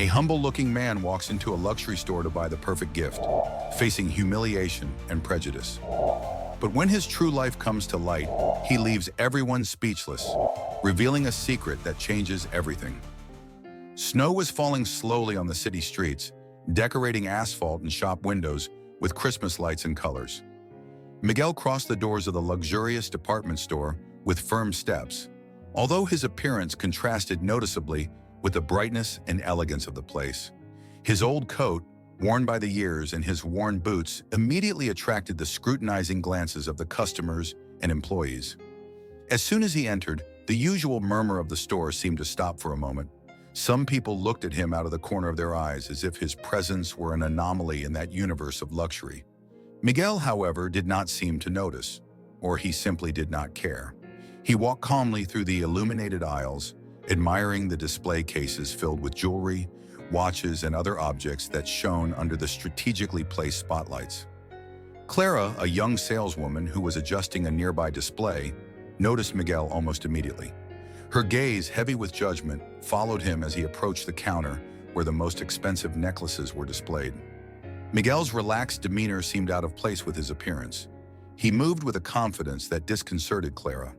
A humble-looking man walks into a luxury store to buy the perfect gift, facing humiliation and prejudice. But when his true life comes to light, he leaves everyone speechless, revealing a secret that changes everything. Snow was falling slowly on the city streets, decorating asphalt and shop windows with Christmas lights and colors. Miguel crossed the doors of the luxurious department store with firm steps, although his appearance contrasted noticeably with the brightness and elegance of the place. His old coat, worn by the years, and his worn boots immediately attracted the scrutinizing glances of the customers and employees. As soon as he entered, the usual murmur of the store seemed to stop for a moment. Some people looked at him out of the corner of their eyes as if his presence were an anomaly in that universe of luxury. Miguel, however, did not seem to notice, or he simply did not care. He walked calmly through the illuminated aisles, admiring the display cases filled with jewelry, watches, and other objects that shone under the strategically placed spotlights. Clara, a young saleswoman who was adjusting a nearby display, noticed Miguel almost immediately. Her gaze, heavy with judgment, followed him as he approached the counter where the most expensive necklaces were displayed. Miguel's relaxed demeanor seemed out of place with his appearance. He moved with a confidence that disconcerted Clara.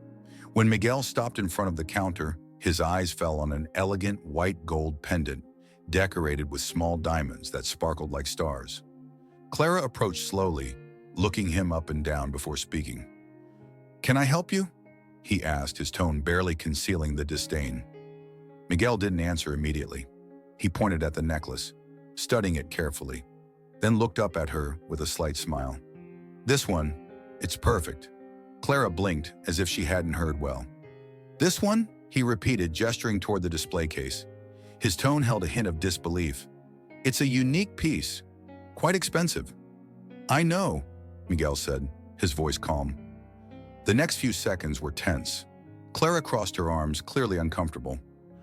When Miguel stopped in front of the counter, his eyes fell on an elegant white gold pendant decorated with small diamonds that sparkled like stars. Clara approached slowly, looking him up and down before speaking. "Can I help you?" he asked, his tone barely concealing the disdain. Miguel didn't answer immediately. He pointed at the necklace, studying it carefully, then looked up at her with a slight smile. "This one, it's perfect." Clara blinked as if she hadn't heard well. "This one?" he repeated, gesturing toward the display case. His tone held a hint of disbelief. "It's a unique piece, quite expensive." "I know," Miguel said, his voice calm. The next few seconds were tense. Clara crossed her arms, clearly uncomfortable.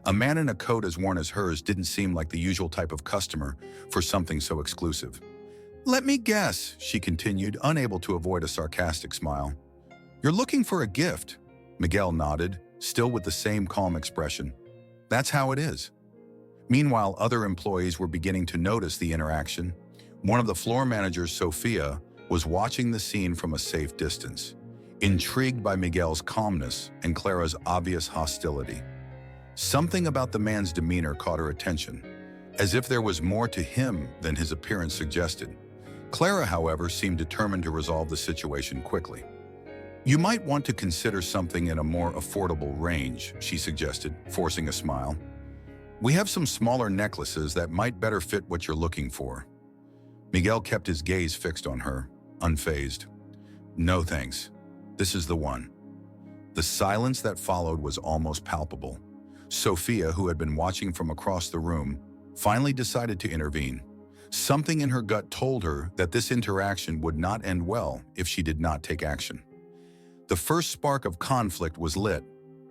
A man in a coat as worn as hers didn't seem like the usual type of customer for something so exclusive. "Let me guess," she continued, unable to avoid a sarcastic smile. "You're looking for a gift." Miguel nodded, still with the same calm expression. "That's how it is." Meanwhile, other employees were beginning to notice the interaction. One of the floor managers, Sophia, was watching the scene from a safe distance, intrigued by Miguel's calmness and Clara's obvious hostility. Something about the man's demeanor caught her attention, as if there was more to him than his appearance suggested. Clara, however, seemed determined to resolve the situation quickly. "You might want to consider something in a more affordable range," she suggested, forcing a smile. "We have some smaller necklaces that might better fit what you're looking for." Miguel kept his gaze fixed on her, unfazed. "No thanks. This is the one." The silence that followed was almost palpable. Sophia, who had been watching from across the room, finally decided to intervene. Something in her gut told her that this interaction would not end well if she did not take action. The first spark of conflict was lit.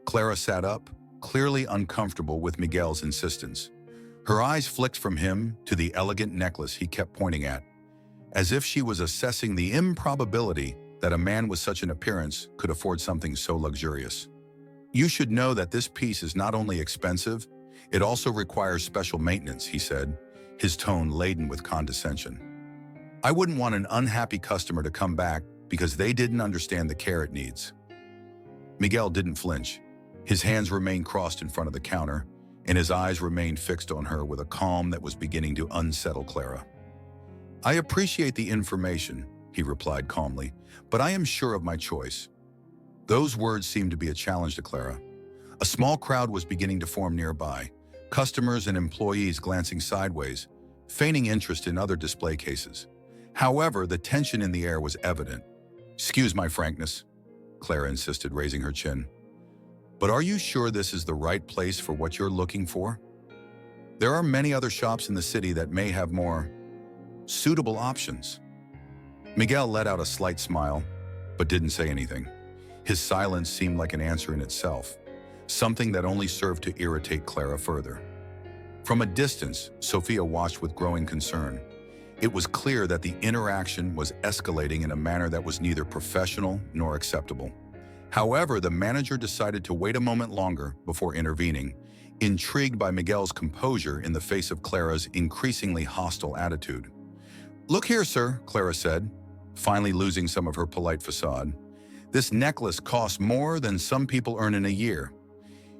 Clara sat up, clearly uncomfortable with Miguel's insistence. Her eyes flicked from him to the elegant necklace he kept pointing at, as if she was assessing the improbability that a man with such an appearance could afford something so luxurious. "You should know that this piece is not only expensive, it also requires special maintenance," he said, his tone laden with condescension. "I wouldn't want an unhappy customer to come back because they didn't understand the care it needs." Miguel didn't flinch. His hands remained crossed in front of the counter, and his eyes remained fixed on her with a calm that was beginning to unsettle Clara. "I appreciate the information," he replied calmly, "but I am sure of my choice." Those words seemed to be a challenge to Clara. A small crowd was beginning to form nearby, customers and employees glancing sideways, feigning interest in other display cases. However, the tension in the air was evident. "Excuse my frankness," Clara insisted, raising her chin. "But are you sure this is the right place for what you're looking for? There are many other shops in the city that may have more suitable options." Miguel let out a slight smile, but didn't say anything. His silence seemed like an answer in itself, something that only served to irritate Clara further. From a distance, Sophia watched with growing concern. It was clear that the interaction was escalating in a manner that was neither professional nor acceptable. However, the manager decided to wait a moment longer before intervening, intrigued by Miguel's composure in the face of Clara's increasingly hostile attitude. "Look here, sir," Clara said, finally losing some of her polite facade. "This necklace costs more than some people earn in a year.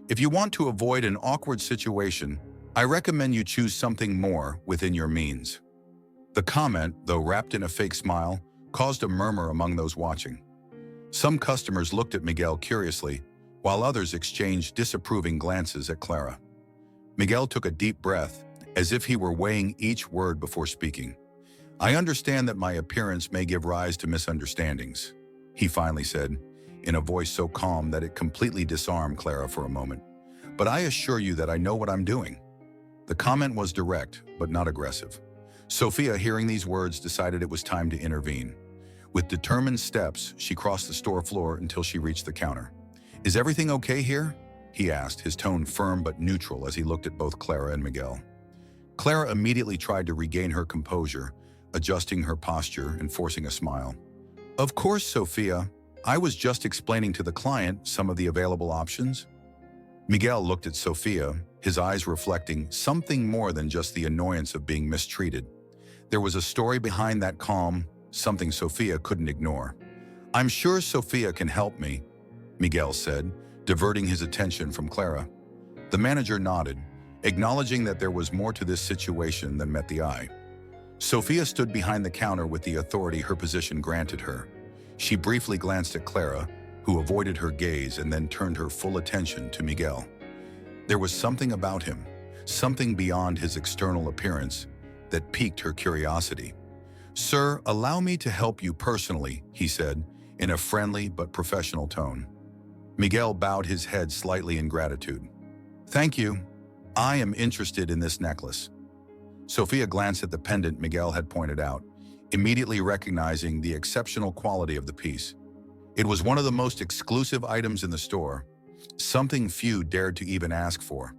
If you want to avoid an awkward situation, I recommend you choose something more within your means." The comment, though wrapped in a fake smile, caused a murmur among those watching. Some customers looked at Miguel curiously, while others exchanged disapproving glances at Clara. Miguel took a deep breath, as if he were weighing each word before speaking. "I understand that my appearance may give rise to misunderstandings," he finally said, in a voice so calm that it completely disarmed Clara for a moment. "But I assure you that I know what I'm doing." The comment was direct, but not aggressive. Sophia, hearing these words, decided it was time to intervene. With determined steps, she crossed the store floor until she reached the counter. "Is everything okay here?" he asked, his tone firm but neutral as he looked at both Clara and Miguel. Clara immediately tried to regain her composure, adjusting her posture and forcing a smile. "Of course, Sophia. I was just explaining to the client some of the available options." Miguel looked at Sophia, his eyes reflecting something more than just the annoyance of being mistreated. There was a story behind that calm, something Sophia couldn't ignore. "I'm sure Sophia can help me," Miguel said, diverting his attention from Clara. The manager nodded, acknowledging that there was more to this situation than met the eye. Sophia stood behind the counter with the authority her position granted her. She briefly glanced at Clara, who avoided her gaze and then turned her full attention to Miguel. There was something about him, something beyond his external appearance, that piqued her curiosity. "Sir, allow me to help you personally," he said, in a friendly but professional tone. Miguel bowed his head slightly in gratitude. "Thank you. I am interested in this necklace." Sophia glanced at the pendant Miguel had pointed out, immediately recognizing the exceptional quality of the piece. It was one of the most exclusive items in the store, something few dared to even ask for.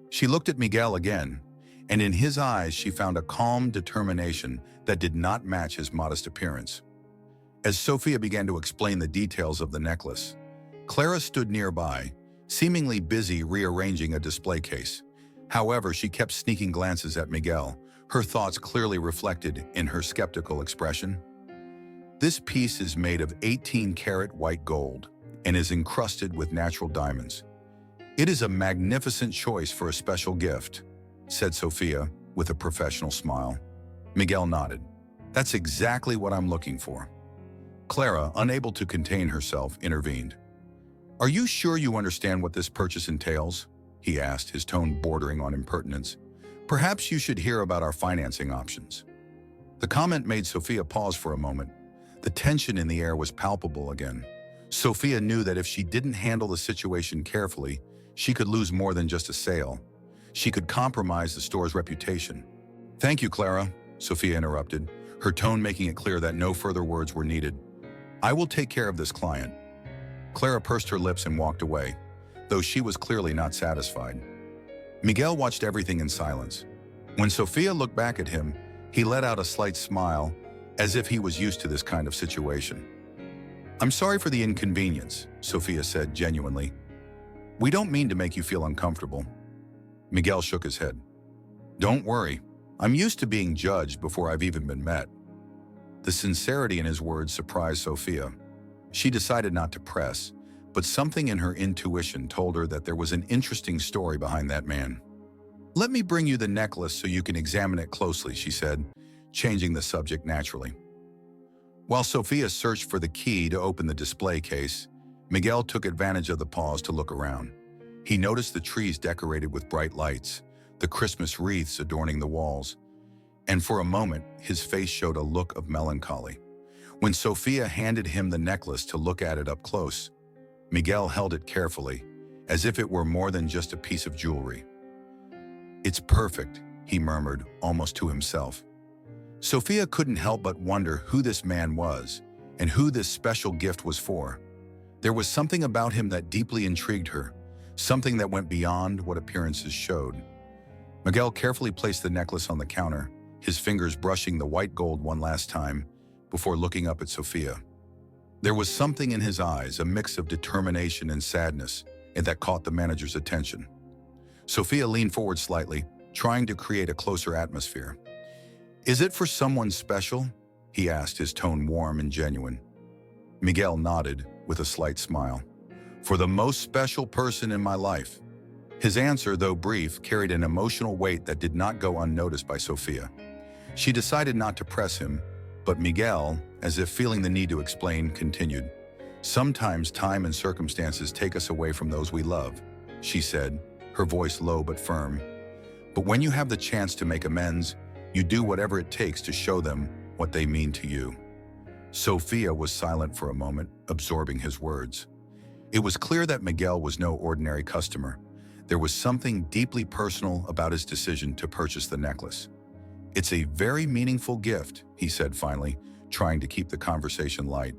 She looked at Miguel again, and in his eyes she found a calm determination that did not match his modest appearance. As Sophia began to explain the details of the necklace, Clara stood nearby, seemingly busy rearranging a display case. However, she kept sneaking glances at Miguel, her thoughts clearly reflected in her skeptical expression. "This piece is made of 18-karat white gold and is encrusted with natural diamonds. It is a magnificent choice for a special gift," said Sophia with a professional smile. Miguel nodded. "That's exactly what I'm looking for." Clara, unable to contain herself, intervened. "Are you sure you understand what this purchase entails?" he asked, his tone bordering on impertinence. "Perhaps you should hear about our financing options." The comment made Sophia pause for a moment. The tension in the air was palpable again. Sophia knew that if she didn't handle the situation carefully, she could lose more than just a sale. She could compromise the store's reputation. "Thank you, Clara," Sophia interrupted, her tone making it clear that no further words were needed. "I will take care of this client." Clara pursed her lips and walked away, though she was clearly not satisfied. Miguel watched everything in silence. When Sophia looked back at him, he let out a slight smile, as if he was used to this kind of situation. "I'm sorry for the inconvenience," Sophia said genuinely. "We don't mean to make you feel uncomfortable." Miguel shook his head. "Don't worry. I'm used to being judged before I've even been met." The sincerity in his words surprised Sophia. She decided not to press, but something in her intuition told her that there was an interesting story behind that man. "Let me bring you the necklace so you can examine it closely," she said, changing the subject naturally. While Sophia searched for the key to open the display case, Miguel took advantage of the pause to look around. He noticed the trees decorated with bright lights, the Christmas wreaths adorning the walls, and for a moment his face showed a look of melancholy. When Sophia handed him the necklace to look at it up close, Miguel held it carefully, as if it were more than just a piece of jewelry. "It's perfect," he murmured, almost to himself. Sophia couldn't help but wonder who this man was and who this special gift was for. There was something about him that deeply intrigued her, something that went beyond what appearances showed. Miguel carefully placed the necklace on the counter, his fingers brushing the white gold one last time, before looking up at Sophia. There was something in his eyes, a mix of determination and sadness, and that caught the manager's attention. Sophia leaned forward slightly, trying to create a closer atmosphere. "Is it for someone special?" he asked, his tone warm and genuine. Miguel nodded with a slight smile. "For the most special person in my life." His answer, though brief, carried an emotional weight that did not go unnoticed by Sophia. She decided not to press him, but Miguel, as if feeling the need to explain, continued. "Sometimes time and circumstances take us away from those we love," she said, her voice low but firm. "But when you have the chance to make amends, you do whatever it takes to show them what they mean to you." Sophia was silent for a moment, absorbing his words. It was clear that Miguel was no ordinary customer. There was something deeply personal about his decision to purchase the necklace. "It's a very meaningful gift," he said finally, trying to keep the conversation light.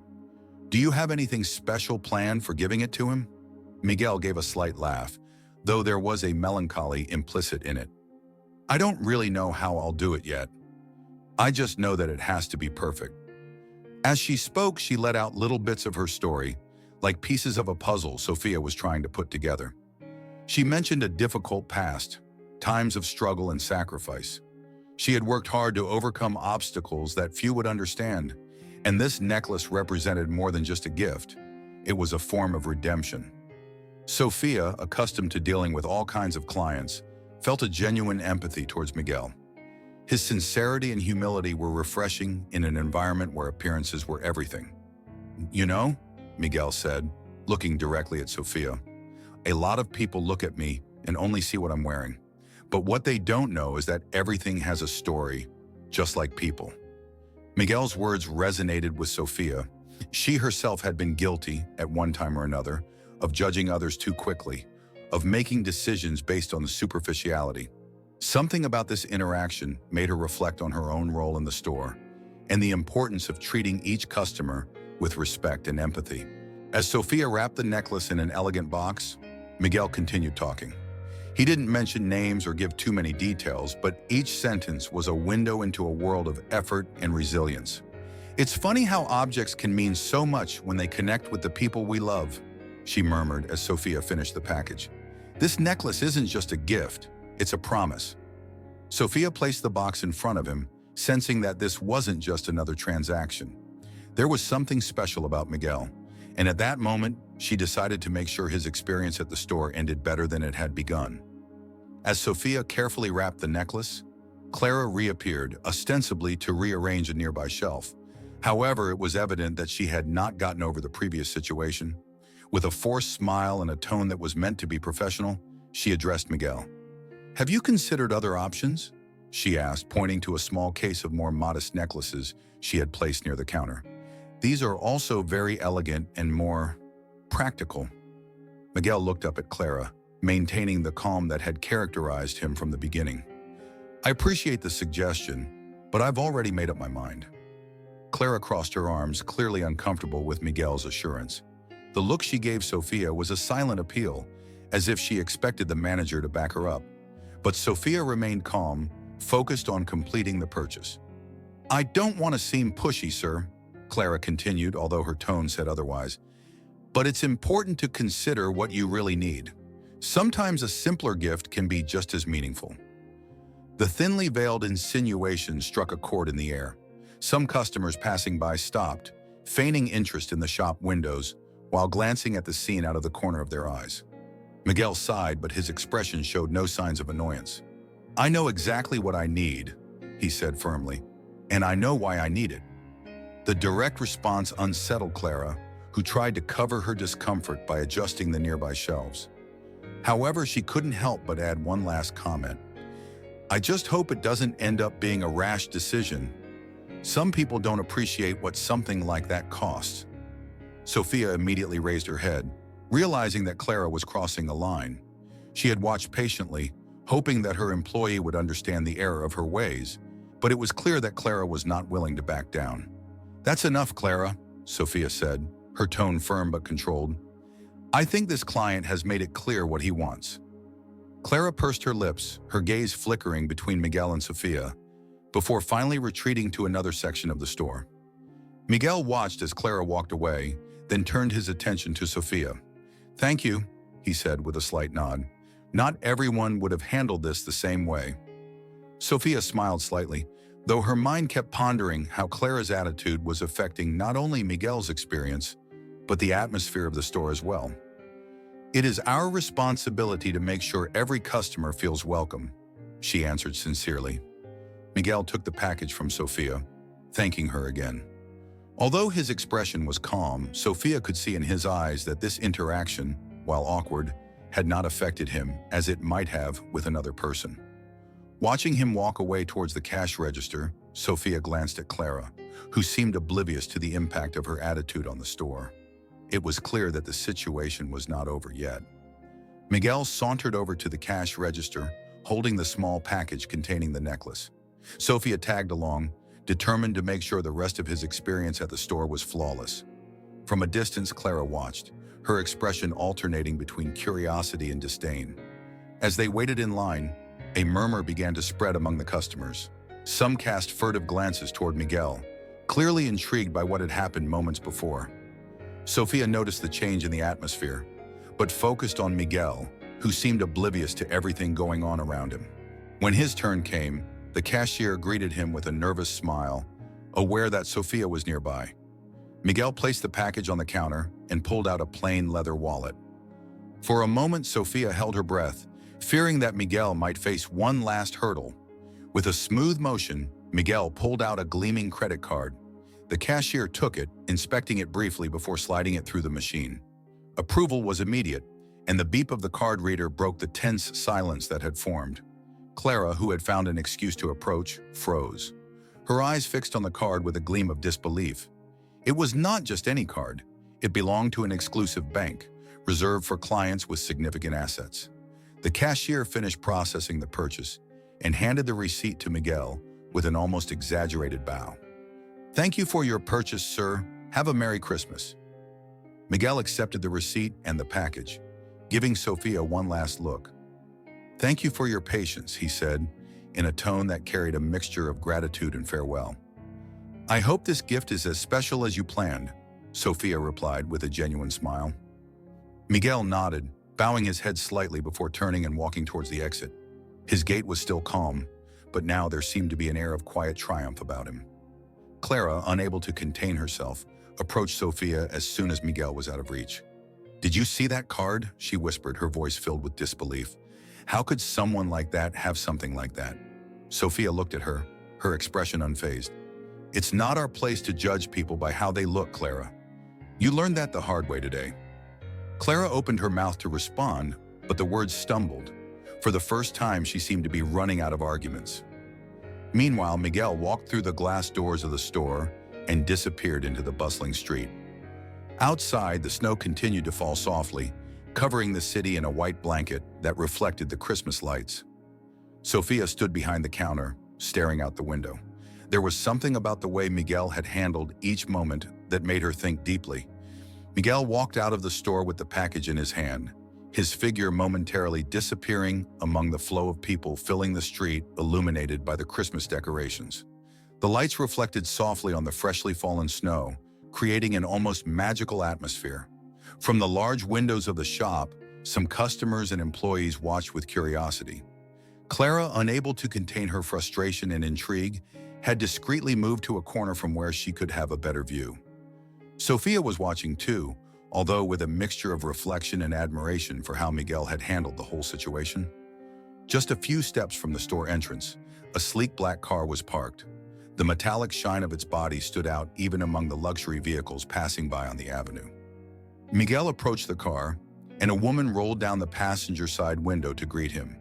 "Do you have anything special planned for giving it to him?" Miguel gave a slight laugh, though there was a melancholy implicit in it. "I don't really know how I'll do it yet. I just know that it has to be perfect." As she spoke, she let out little bits of her story, like pieces of a puzzle Sophia was trying to put together. She mentioned a difficult past, times of struggle and sacrifice. She had worked hard to overcome obstacles that few would understand, and this necklace represented more than just a gift. It was a form of redemption. Sophia, accustomed to dealing with all kinds of clients, felt a genuine empathy towards Miguel. His sincerity and humility were refreshing in an environment where appearances were everything. "You know," Miguel said, looking directly at Sophia, "a lot of people look at me and only see what I'm wearing. But what they don't know is that everything has a story, just like people." Miguel's words resonated with Sophia. She herself had been guilty, at one time or another, of judging others too quickly, of making decisions based on the superficiality. Something about this interaction made her reflect on her own role in the store and the importance of treating each customer with respect and empathy. As Sophia wrapped the necklace in an elegant box, Miguel continued talking. He didn't mention names or give too many details, but each sentence was a window into a world of effort and resilience. "It's funny how objects can mean so much when they connect with the people we love," she murmured as Sophia finished the package. "This necklace isn't just a gift, it's a promise." Sophia placed the box in front of him, sensing that this wasn't just another transaction. There was something special about Miguel, and at that moment, she decided to make sure his experience at the store ended better than it had begun. As Sophia carefully wrapped the necklace, Clara reappeared, ostensibly to rearrange a nearby shelf. However, it was evident that she had not gotten over the previous situation. With a forced smile and a tone that was meant to be professional, she addressed Miguel. "Have you considered other options?" she asked, pointing to a small case of more modest necklaces she had placed near the counter. "These are also very elegant and more practical." Miguel looked up at Clara, maintaining the calm that had characterized him from the beginning. "I appreciate the suggestion, but I've already made up my mind." Clara crossed her arms, clearly uncomfortable with Miguel's assurance. The look she gave Sophia was a silent appeal, as if she expected the manager to back her up. But Sophia remained calm, focused on completing the purchase. "I don't want to seem pushy, sir," Clara continued, although her tone said otherwise. "But it's important to consider what you really need. Sometimes a simpler gift can be just as meaningful." The thinly veiled insinuation struck a chord in the air. Some customers passing by stopped, feigning interest in the shop windows, while glancing at the scene out of the corner of their eyes. Miguel sighed, but his expression showed no signs of annoyance. "I know exactly what I need," he said firmly, "and I know why I need it." The direct response unsettled Clara, who tried to cover her discomfort by adjusting the nearby shelves. However, she couldn't help but add one last comment. "I just hope it doesn't end up being a rash decision. Some people don't appreciate what something like that costs." Sophia immediately raised her head, realizing that Clara was crossing a line. She had watched patiently, hoping that her employee would understand the error of her ways, but it was clear that Clara was not willing to back down. "That's enough, Clara," Sophia said, her tone firm but controlled. "I think this client has made it clear what he wants." Clara pursed her lips, her gaze flickering between Miguel and Sophia, before finally retreating to another section of the store. Miguel watched as Clara walked away, then turned his attention to Sophia. "Thank you," he said with a slight nod. Not everyone would have handled this the same way. Sophia smiled slightly, though her mind kept pondering how Clara's attitude was affecting not only Miguel's experience, but the atmosphere of the store as well. "It is our responsibility to make sure every customer feels welcome," she answered sincerely. Miguel took the package from Sophia, thanking her again. Although his expression was calm, Sophia could see in his eyes that this interaction, while awkward, had not affected him as it might have with another person. Watching him walk away towards the cash register, Sophia glanced at Clara, who seemed oblivious to the impact of her attitude on the store. It was clear that the situation was not over yet. Miguel sauntered over to the cash register, holding the small package containing the necklace. Sophia tagged along, determined to make sure the rest of his experience at the store was flawless. From a distance, Clara watched, her expression alternating between curiosity and disdain. As they waited in line, a murmur began to spread among the customers. Some cast furtive glances toward Miguel, clearly intrigued by what had happened moments before. Sophia noticed the change in the atmosphere, but focused on Miguel, who seemed oblivious to everything going on around him. When his turn came, the cashier greeted him with a nervous smile, aware that Sophia was nearby. Miguel placed the package on the counter and pulled out a plain leather wallet. For a moment, Sophia held her breath, fearing that Miguel might face one last hurdle. With a smooth motion, Miguel pulled out a gleaming credit card. The cashier took it, inspecting it briefly before sliding it through the machine. Approval was immediate, and the beep of the card reader broke the tense silence that had formed. Clara, who had found an excuse to approach, froze, her eyes fixed on the card with a gleam of disbelief. It was not just any card. It belonged to an exclusive bank, reserved for clients with significant assets. The cashier finished processing the purchase and handed the receipt to Miguel with an almost exaggerated bow. "Thank you for your purchase, sir. Have a Merry Christmas." Miguel accepted the receipt and the package, giving Sophia one last look. "Thank you for your patience," he said, in a tone that carried a mixture of gratitude and farewell. "I hope this gift is as special as you planned," Sophia replied with a genuine smile. Miguel nodded, bowing his head slightly before turning and walking towards the exit. His gait was still calm, but now there seemed to be an air of quiet triumph about him. Clara, unable to contain herself, approached Sophia as soon as Miguel was out of reach. "Did you see that card?" she whispered, her voice filled with disbelief. "How could someone like that have something like that?" Sophia looked at her, her expression unfazed. "It's not our place to judge people by how they look, Clara. You learned that the hard way today." Clara opened her mouth to respond, but the words stumbled. For the first time, she seemed to be running out of arguments. Meanwhile, Miguel walked through the glass doors of the store and disappeared into the bustling street. Outside, the snow continued to fall softly, covering the city in a white blanket that reflected the Christmas lights. Sophia stood behind the counter, staring out the window. There was something about the way Miguel had handled each moment that made her think deeply. Miguel walked out of the store with the package in his hand, his figure momentarily disappearing among the flow of people filling the street illuminated by the Christmas decorations. The lights reflected softly on the freshly fallen snow, creating an almost magical atmosphere. From the large windows of the shop, some customers and employees watched with curiosity. Clara, unable to contain her frustration and intrigue, had discreetly moved to a corner from where she could have a better view. Sophia was watching too, although with a mixture of reflection and admiration for how Miguel had handled the whole situation. Just a few steps from the store entrance, a sleek black car was parked. The metallic shine of its body stood out even among the luxury vehicles passing by on the avenue. Miguel approached the car, and a woman rolled down the passenger side window to greet him.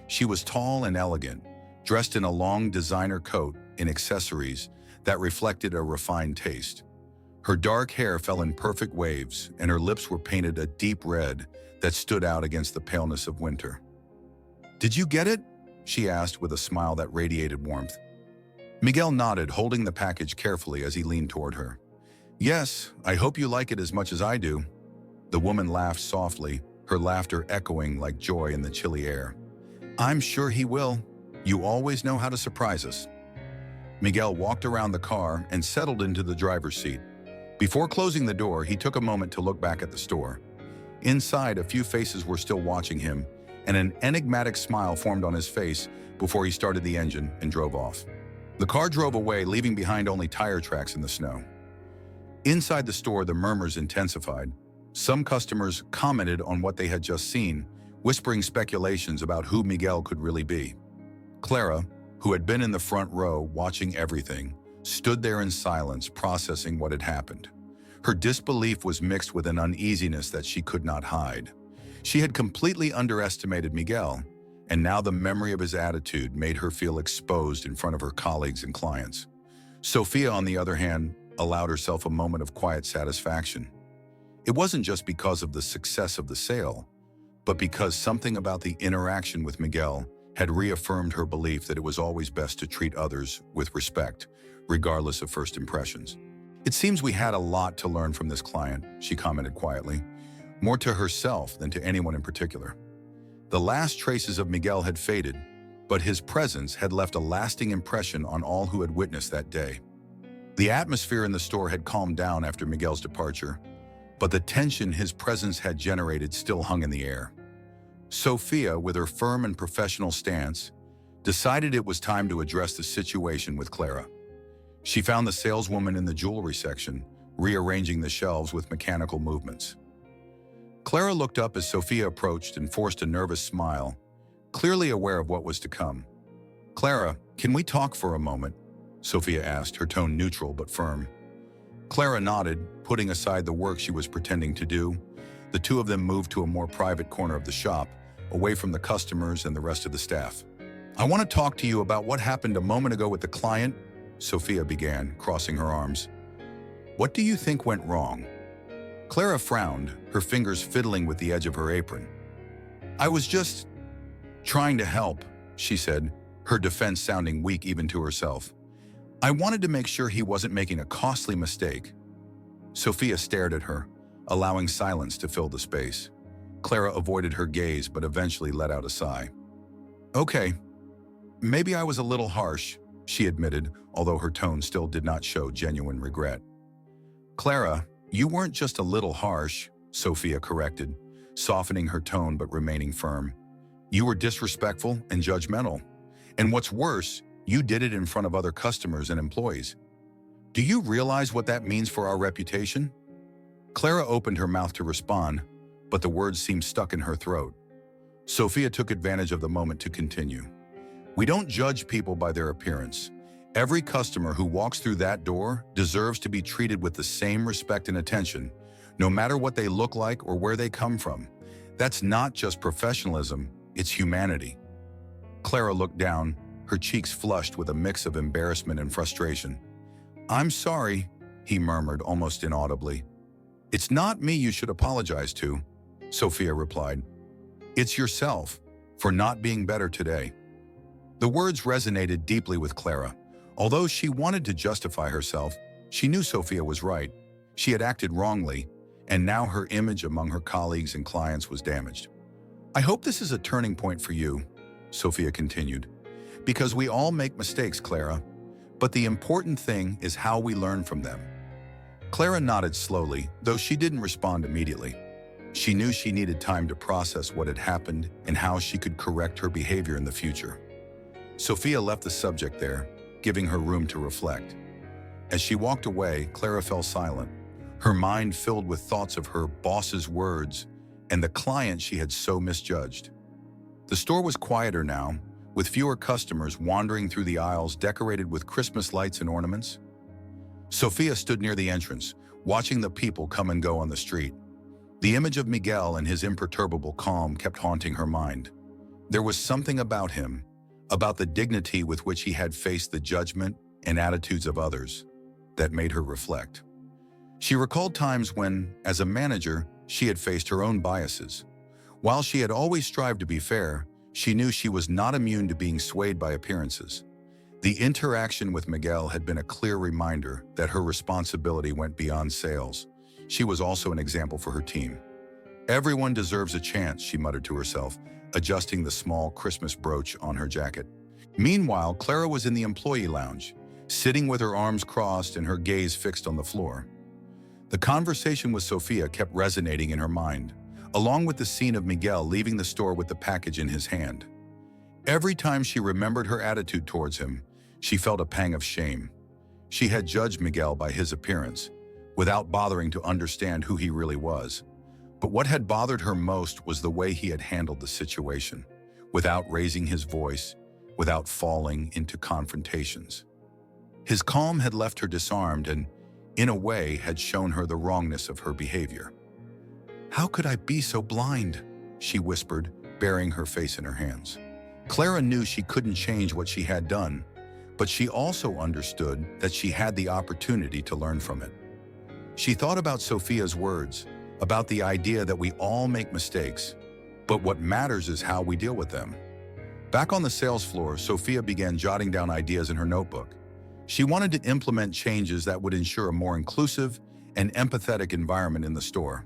She was tall and elegant, dressed in a long designer coat and accessories that reflected a refined taste. Her dark hair fell in perfect waves, and her lips were painted a deep red that stood out against the paleness of winter. "Did you get it?" she asked with a smile that radiated warmth. Miguel nodded, holding the package carefully as he leaned toward her. "Yes, I hope you like it as much as I do." The woman laughed softly, her laughter echoing like joy in the chilly air. "I'm sure he will. You always know how to surprise us." Miguel walked around the car and settled into the driver's seat. Before closing the door, he took a moment to look back at the store. Inside, a few faces were still watching him, and an enigmatic smile formed on his face before he started the engine and drove off. The car drove away, leaving behind only tire tracks in the snow. Inside the store, the murmurs intensified. Some customers commented on what they had just seen, whispering speculations about who Miguel could really be. Clara, who had been in the front row watching everything, stood there in silence, processing what had happened. Her disbelief was mixed with an uneasiness that she could not hide. She had completely underestimated Miguel, and now the memory of his attitude made her feel exposed in front of her colleagues and clients. Sophia, on the other hand, allowed herself a moment of quiet satisfaction. It wasn't just because of the success of the sale, but because something about the interaction with Miguel had reaffirmed her belief that it was always best to treat others with respect, regardless of first impressions. "It seems we had a lot to learn from this client," she commented quietly, more to herself than to anyone in particular. The last traces of Miguel had faded, but his presence had left a lasting impression on all who had witnessed that day. The atmosphere in the store had calmed down after Miguel's departure, but the tension his presence had generated still hung in the air. Sophia, with her firm and professional stance, decided it was time to address the situation with Clara. She found the saleswoman in the jewelry section, rearranging the shelves with mechanical movements. Clara looked up as Sophia approached and forced a nervous smile, clearly aware of what was to come. "Clara, can we talk for a moment?" Sophia asked, her tone neutral but firm. Clara nodded, putting aside the work she was pretending to do. The two of them moved to a more private corner of the shop, away from the customers and the rest of the staff. "I want to talk to you about what happened a moment ago with the client," Sophia began, crossing her arms. "What do you think went wrong?" Clara frowned, her fingers fiddling with the edge of her apron. "I was just trying to help," she said, her defense sounding weak even to herself. "I wanted to make sure he wasn't making a costly mistake." Sophia stared at her, allowing silence to fill the space. Clara avoided her gaze but eventually let out a sigh. "Okay, maybe I was a little harsh," she admitted, although her tone still did not show genuine regret. "Clara, you weren't just a little harsh," Sophia corrected, softening her tone but remaining firm. "You were disrespectful and judgmental. And what's worse, you did it in front of other customers and employees. Do you realize what that means for our reputation?" Clara opened her mouth to respond, but the words seemed stuck in her throat. Sophia took advantage of the moment to continue. "We don't judge people by their appearance. Every customer who walks through that door deserves to be treated with the same respect and attention, no matter what they look like or where they come from. That's not just professionalism, it's humanity." Clara looked down, her cheeks flushed with a mix of embarrassment and frustration. "I'm sorry," he murmured almost inaudibly. "It's not me you should apologize to," Sophia replied. "It's yourself, for not being better today." The words resonated deeply with Clara. Although she wanted to justify herself, she knew Sophia was right. She had acted wrongly, and now her image among her colleagues and clients was damaged. "I hope this is a turning point for you," Sophia continued, "because we all make mistakes, Clara, but the important thing is how we learn from them." Clara nodded slowly, though she didn't respond immediately. She knew she needed time to process what had happened and how she could correct her behavior in the future. Sophia left the subject there, giving her room to reflect. As she walked away, Clara fell silent, her mind filled with thoughts of her boss's words and the client she had so misjudged. The store was quieter now, with fewer customers wandering through the aisles decorated with Christmas lights and ornaments. Sophia stood near the entrance, watching the people come and go on the street. The image of Miguel and his imperturbable calm kept haunting her mind. There was something about him, about the dignity with which he had faced the judgment and attitudes of others, that made her reflect. She recalled times when, as a manager, she had faced her own biases. While she had always strived to be fair, she knew she was not immune to being swayed by appearances. The interaction with Miguel had been a clear reminder that her responsibility went beyond sales. She was also an example for her team. "Everyone deserves a chance," she muttered to herself, adjusting the small Christmas brooch on her jacket. Meanwhile, Clara was in the employee lounge, sitting with her arms crossed and her gaze fixed on the floor. The conversation with Sophia kept resonating in her mind, along with the scene of Miguel leaving the store with the package in his hand. Every time she remembered her attitude towards him, she felt a pang of shame. She had judged Miguel by his appearance, without bothering to understand who he really was. But what had bothered her most was the way he had handled the situation, without raising his voice, without falling into confrontations. His calm had left her disarmed and, in a way, had shown her the wrongness of her behavior. "How could I be so blind?" she whispered, burying her face in her hands. Clara knew she couldn't change what she had done, but she also understood that she had the opportunity to learn from it. She thought about Sophia's words, about the idea that we all make mistakes, but what matters is how we deal with them. Back on the sales floor, Sophia began jotting down ideas in her notebook. She wanted to implement changes that would ensure a more inclusive and empathetic environment in the store.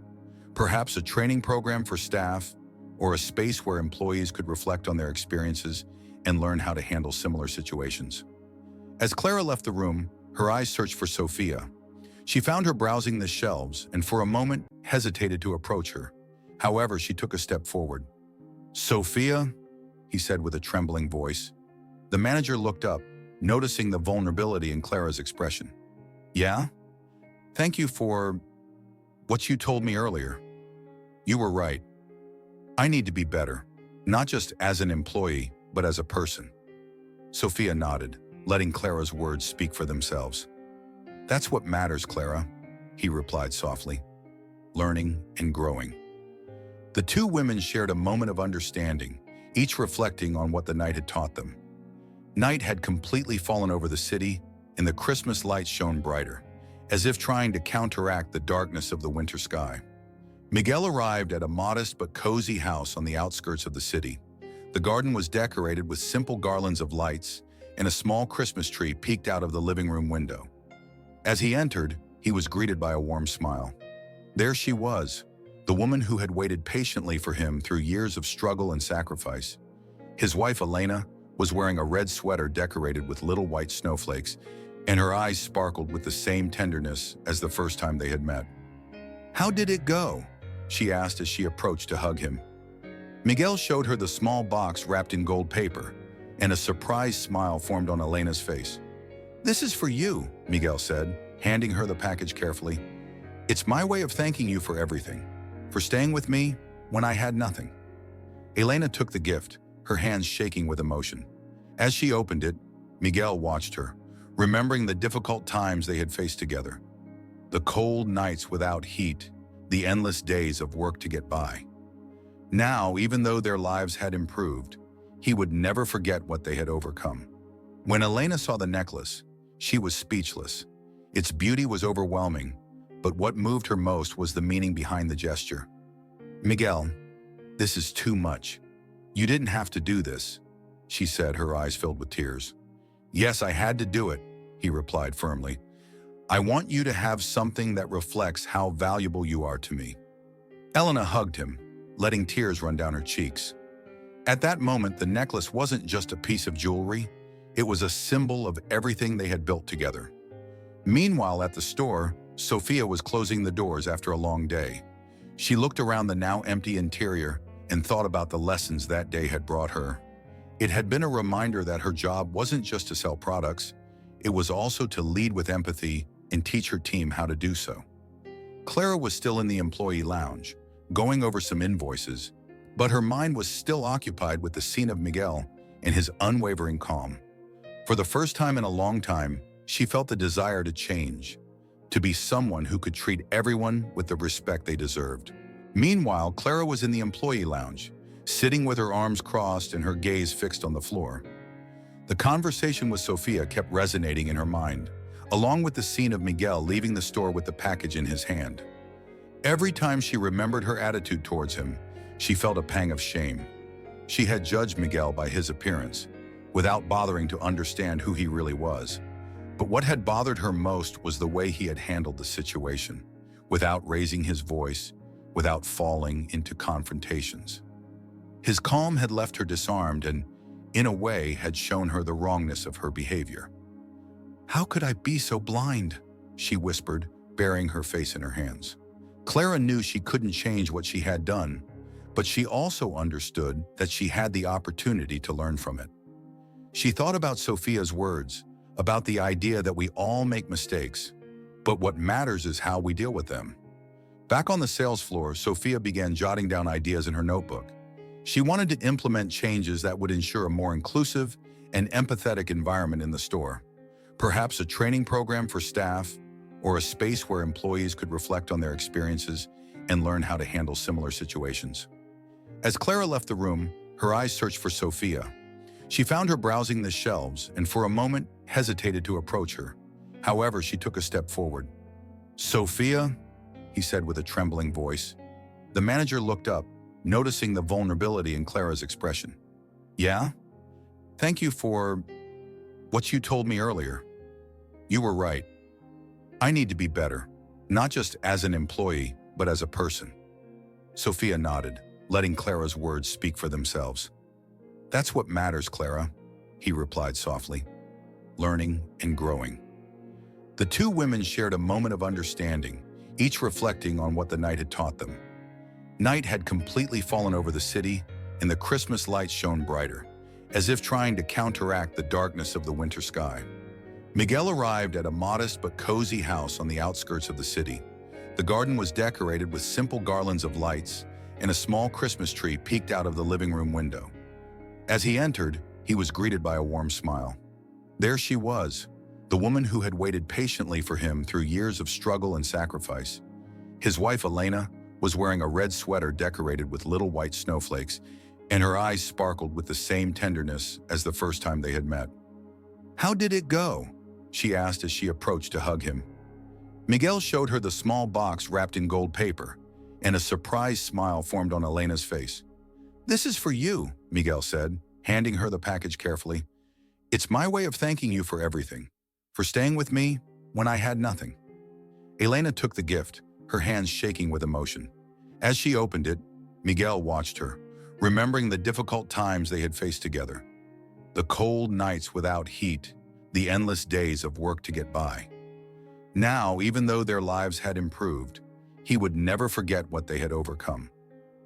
Perhaps a training program for staff, or a space where employees could reflect on their experiences and learn how to handle similar situations. As Clara left the room, her eyes searched for Sophia. She found her browsing the shelves and for a moment hesitated to approach her. However, she took a step forward. "Sophia?" he said with a trembling voice. The manager looked up, noticing the vulnerability in Clara's expression. "Yeah? Thank you for what you told me earlier. You were right. I need to be better, not just as an employee, but as a person." Sophia nodded, letting Clara's words speak for themselves. "That's what matters, Clara," he replied softly. "Learning and growing." The two women shared a moment of understanding, each reflecting on what the night had taught them. Night had completely fallen over the city, and the Christmas lights shone brighter, as if trying to counteract the darkness of the winter sky. Miguel arrived at a modest but cozy house on the outskirts of the city. The garden was decorated with simple garlands of lights, and a small Christmas tree peeked out of the living room window. As he entered, he was greeted by a warm smile. There she was, the woman who had waited patiently for him through years of struggle and sacrifice. His wife, Elena, was wearing a red sweater decorated with little white snowflakes, and her eyes sparkled with the same tenderness as the first time they had met. "How did it go?" she asked as she approached to hug him. Miguel showed her the small box wrapped in gold paper, and a surprised smile formed on Elena's face. "This is for you," Miguel said, handing her the package carefully. "It's my way of thanking you for everything, for staying with me when I had nothing." Elena took the gift, her hands shaking with emotion. As she opened it, Miguel watched her, remembering the difficult times they had faced together. The cold nights without heat, the endless days of work to get by. Now, even though their lives had improved, he would never forget what they had overcome. When Elena saw the necklace, she was speechless. Its beauty was overwhelming, but what moved her most was the meaning behind the gesture. "Miguel, this is too much. You didn't have to do this," she said, her eyes filled with tears. "Yes, I had to do it," he replied firmly. "I want you to have something that reflects how valuable you are to me." Elena hugged him, letting tears run down her cheeks. At that moment, the necklace wasn't just a piece of jewelry, it was a symbol of everything they had built together. Meanwhile, at the store, Sophia was closing the doors after a long day. She looked around the now empty interior and thought about the lessons that day had brought her. It had been a reminder that her job wasn't just to sell products, it was also to lead with empathy and teach her team how to do so. Clara was still in the employee lounge, going over some invoices, but her mind was still occupied with the scene of Miguel and his unwavering calm. For the first time in a long time, she felt the desire to change, to be someone who could treat everyone with the respect they deserved. Meanwhile, Clara was in the employee lounge, sitting with her arms crossed and her gaze fixed on the floor. The conversation with Sophia kept resonating in her mind, along with the scene of Miguel leaving the store with the package in his hand. Every time she remembered her attitude towards him, she felt a pang of shame. She had judged Miguel by his appearance, without bothering to understand who he really was. But what had bothered her most was the way he had handled the situation, without raising his voice, without falling into confrontations. His calm had left her disarmed and, in a way, had shown her the wrongness of her behavior. "How could I be so blind?" she whispered, burying her face in her hands. Clara knew she couldn't change what she had done, but she also understood that she had the opportunity to learn from it. She thought about Sophia's words, about the idea that we all make mistakes, but what matters is how we deal with them. Back on the sales floor, Sophia began jotting down ideas in her notebook. She wanted to implement changes that would ensure a more inclusive and empathetic environment in the store. Perhaps a training program for staff, or a space where employees could reflect on their experiences and learn how to handle similar situations. As Clara left the room, her eyes searched for Sophia. She found her browsing the shelves and for a moment hesitated to approach her. However, she took a step forward. "Sophia?" he said with a trembling voice. The manager looked up, noticing the vulnerability in Clara's expression. "Yeah? Thank you for what you told me earlier. You were right. I need to be better, not just as an employee, but as a person." Sophia nodded, letting Clara's words speak for themselves. "That's what matters, Clara," he replied softly. "Learning and growing." The two women shared a moment of understanding, each reflecting on what the night had taught them. Night had completely fallen over the city, and the Christmas lights shone brighter, as if trying to counteract the darkness of the winter sky. Miguel arrived at a modest but cozy house on the outskirts of the city. The garden was decorated with simple garlands of lights, and a small Christmas tree peeked out of the living room window. As he entered, he was greeted by a warm smile. There she was, the woman who had waited patiently for him through years of struggle and sacrifice. His wife, Elena, was wearing a red sweater decorated with little white snowflakes, and her eyes sparkled with the same tenderness as the first time they had met. "How did it go?" she asked as she approached to hug him. Miguel showed her the small box wrapped in gold paper, and a surprised smile formed on Elena's face. "This is for you," Miguel said, handing her the package carefully. "It's my way of thanking you for everything, for staying with me when I had nothing." Elena took the gift, her hands shaking with emotion. As she opened it, Miguel watched her, remembering the difficult times they had faced together. The cold nights without heat, the endless days of work to get by. Now, even though their lives had improved, he would never forget what they had overcome.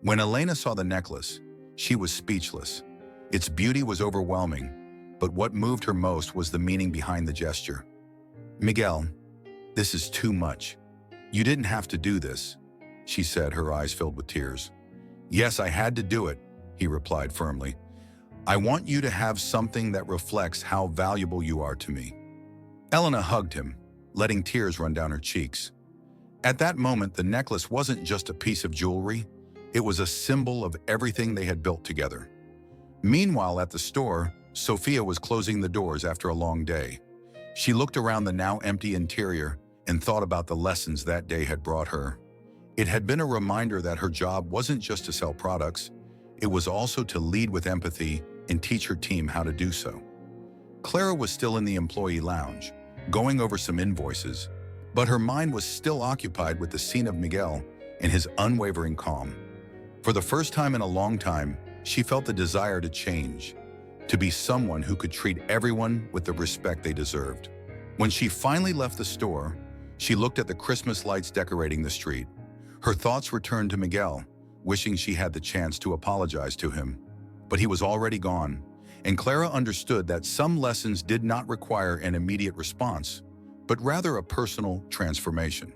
When Elena saw the necklace, she was speechless. Its beauty was overwhelming, but what moved her most was the meaning behind the gesture. "Miguel, this is too much. You didn't have to do this," she said, her eyes filled with tears. "Yes, I had to do it," he replied firmly. "I want you to have something that reflects how valuable you are to me." Elena hugged him, letting tears run down her cheeks. At that moment, the necklace wasn't just a piece of jewelry, it was a symbol of everything they had built together. Meanwhile, at the store, Sophia was closing the doors after a long day. She looked around the now empty interior and thought about the lessons that day had brought her. It had been a reminder that her job wasn't just to sell products, it was also to lead with empathy and teach her team how to do so. Clara was still in the employee lounge, going over some invoices, but her mind was still occupied with the scene of Miguel and his unwavering calm. For the first time in a long time, she felt the desire to change, to be someone who could treat everyone with the respect they deserved. When she finally left the store, she looked at the Christmas lights decorating the street. Her thoughts returned to Miguel, wishing she had the chance to apologize to him. But he was already gone, and Clara understood that some lessons did not require an immediate response, but rather a personal transformation.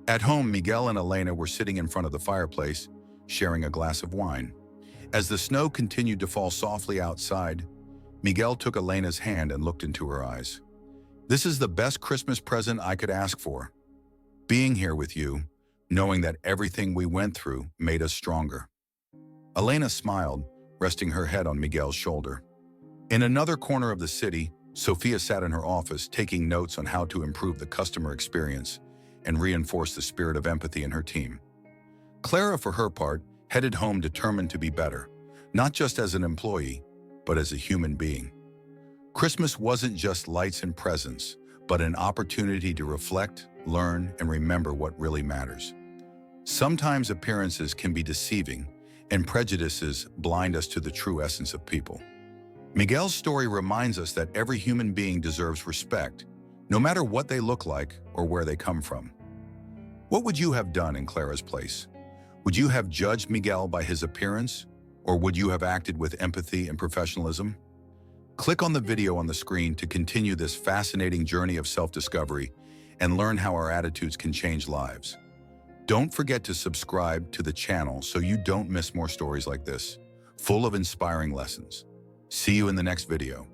At home, Miguel and Elena were sitting in front of the fireplace, sharing a glass of wine. As the snow continued to fall softly outside, Miguel took Elena's hand and looked into her eyes. "This is the best Christmas present I could ask for. Being here with you, knowing that everything we went through made us stronger." Elena smiled, resting her head on Miguel's shoulder. In another corner of the city, Sophia sat in her office taking notes on how to improve the customer experience and reinforce the spirit of empathy in her team. Clara, for her part, headed home determined to be better, not just as an employee, but as a human being. Christmas wasn't just lights and presents, but an opportunity to reflect, learn, and remember what really matters. Sometimes appearances can be deceiving, and prejudices blind us to the true essence of people. Miguel's story reminds us that every human being deserves respect, no matter what they look like or where they come from. What would you have done in Clara's place? Would you have judged Miguel by his appearance, or would you have acted with empathy and professionalism? Click on the video on the screen to continue this fascinating journey of self-discovery and learn how our attitudes can change lives. Don't forget to subscribe to the channel so you don't miss more stories like this, full of inspiring lessons. See you in the next video.